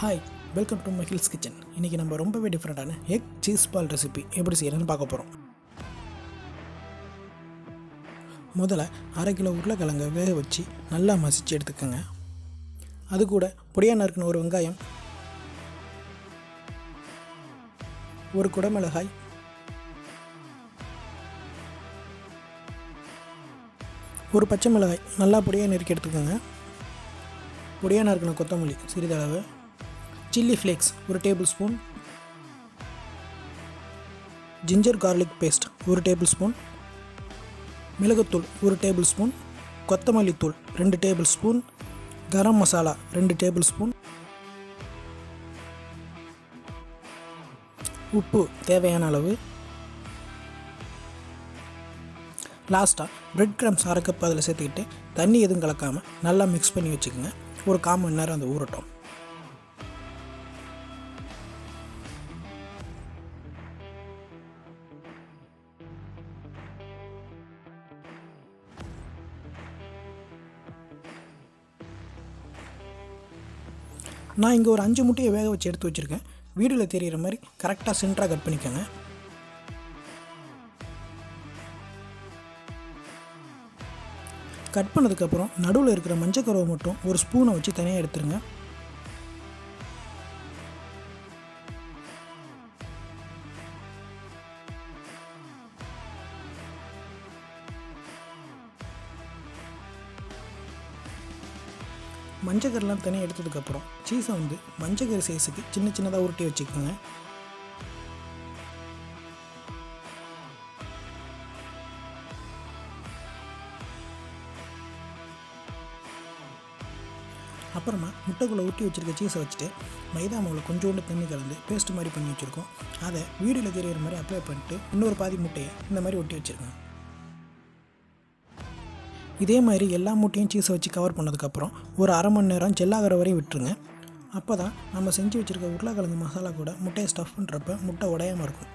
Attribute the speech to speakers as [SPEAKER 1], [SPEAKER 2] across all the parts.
[SPEAKER 1] Hi, welcome to Magizh's kitchen. இன்றைக்கி நம்ம ரொம்பவே டிஃப்ரெண்ட்டான எக் சீஸ் பால் ரெசிபி எப்படி செய்யறதுன்னு பார்க்க போகிறோம். முதல்ல 1/2 கிலோ உருளைக்கிழங்கை வேக வச்சு நல்லா மசிச்சு எடுத்துக்கோங்க. அது கூட பொடியாக நறுக்கின ஒரு வெங்காயம், ஒரு குடமிளகாய், ஒரு பச்சை மிளகாய் நல்லா பொடியாக நறுக்கி எடுத்துக்கோங்க. பொடியாக நறுக்கின கொத்தமல்லி சிறிதளவு, chilli flakes 1 tablespoon, ginger garlic paste 1 tablespoon, மிளகுத்தூள் 1 டேபிள் ஸ்பூன், கொத்தமல்லி தூள் 2 tablespoon, garam masala 2 tablespoon, உப்பு தேவையான அளவு, லாஸ்ட்டாக பிரெட் கிரம்ஸ் 1/2 கப் அதில் சேர்த்துக்கிட்டு தண்ணி எதுவும் கலக்காமல் நல்லா மிக்ஸ் பண்ணி வச்சுக்கோங்க. ஒரு 1/4 மணி நேரம் அந்த ஊறட்டும். நான் இங்கே ஒரு 5 முட்டையை வேக வச்சு எடுத்து வச்சுருக்கேன். வீடியோவில் தெரிகிற மாதிரி கரெக்டாக சென்டராக கட் பண்ணிக்கோங்க. கட் பண்ணதுக்கப்புறம் நடுவில் இருக்கிற மஞ்சக்கருவை மட்டும் ஒரு ஸ்பூனை வச்சு தனியாக எடுத்துருங்க. மஞ்சக்கருலாம் தனியாக எடுத்ததுக்கப்புறம் சீஸை மஞ்சக்கரு சைஸுக்கு சின்ன சின்னதாக உருட்டி வச்சுக்கோங்க. அப்புறமா முட்டைக்குள்ளே ஊற்றி வச்சுருக்க சீஸை வச்சுட்டு மைதா மாவில் கொஞ்சோண்டு தண்ணி கலந்து பேஸ்ட் மாதிரி பண்ணி வச்சுருக்கோம். அதை வீடியோவில் தெரிகிற மாதிரி அப்ளை பண்ணிட்டு இன்னொரு பாதி முட்டையை இந்த மாதிரி ஒட்டி வச்சுருக்கேன். இதே மாதிரி எல்லா முட்டையும் சீஸை வச்சு கவர் பண்ணதுக்கப்புறம் ஒரு 1/2 மணி நேரம் ஜெல்லாகிற வரையும் விட்டுருங்க. அப்போ தான் நம்ம செஞ்சு வச்சுருக்க உருளைக்கிழங்கு மசாலா கூட முட்டையை ஸ்டஃப் பண்ணுறப்ப முட்டை உடையாமல் இருக்கும்.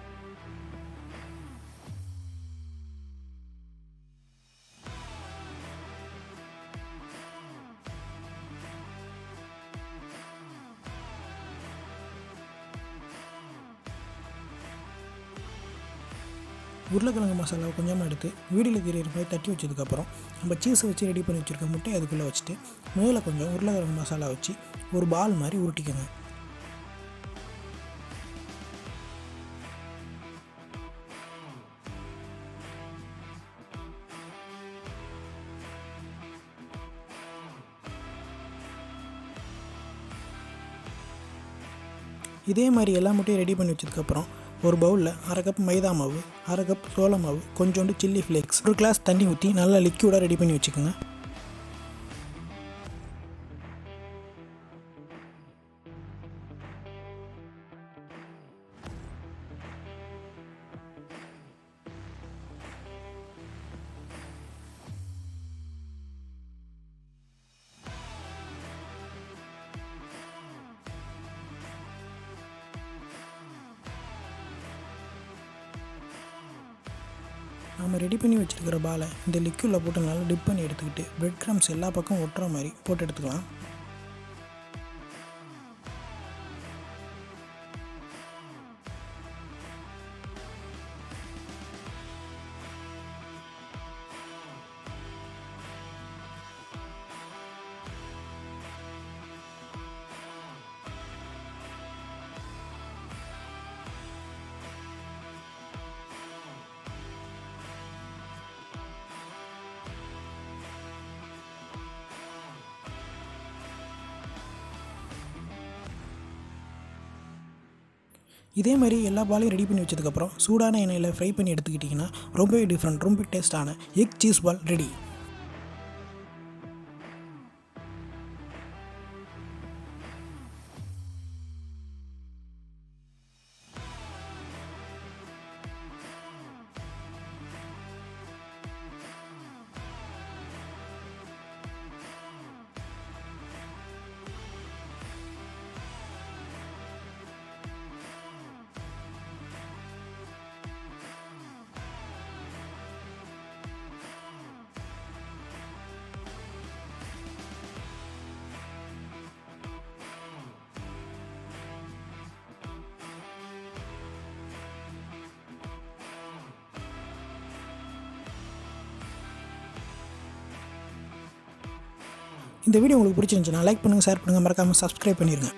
[SPEAKER 1] உருளைக்கிழங்கு மசாலாவை கொஞ்சமாக எடுத்து வீடியோவில் தெரியிற மாதிரி தட்டி வச்சதுக்கப்புறம் நம்ம சீஸை வச்சு ரெடி பண்ணி வச்சுருக்க முட்டையை அதுக்குள்ளே வச்சுட்டு மேலே கொஞ்சம் உருளைக்கிழங்கு மசாலா வச்சு ஒரு பால் மாதிரி உருட்டிக்கோங்க. இதே மாதிரி எல்லா முட்டையும் ரெடி பண்ணி வச்சதுக்கப்புறம் ஒரு பவுலில் 1/2 கப் மைதா மாவு, 1/2 கப் சோள மாவு, கொஞ்சோண்டு சில்லி ஃப்ளேக்ஸ், ஒரு கிளாஸ் தண்ணி ஊற்றி நல்லா லிக்யூடாக ரெடி பண்ணி வச்சுக்கோங்க. நம்ம ரெடி பண்ணி வச்சுருக்கிற பாலை இந்த லிக்யூடில் போட்டு நல்லா டிப் பண்ணி எடுத்துக்கிட்டு பிரெட் கிரம்ஸ் எல்லா பக்கம் ஒட்டுற மாதிரி போட்டு எடுத்துக்கலாம். இதே மாதிரி எல்லா பாலையும் ரெடி பண்ணி வச்சதுக்கப்புறம் சூடான எண்ணெயில் ஃப்ரை பண்ணி எடுத்துக்கிட்டிங்கன்னா ரொம்பவே டிஃப்ரெண்ட், ரொம்ப டேஸ்ட்டான எக் சீஸ் பால் ரெடி. இந்த வீடியோ உங்களுக்கு பிடிச்சிருந்துச்சுன்னா லைக் பண்ணுங்கள், ஷேர் பண்ணுங்கள், மறக்காமல் சப்ஸ்கிரைப் பண்ணிடுங்க.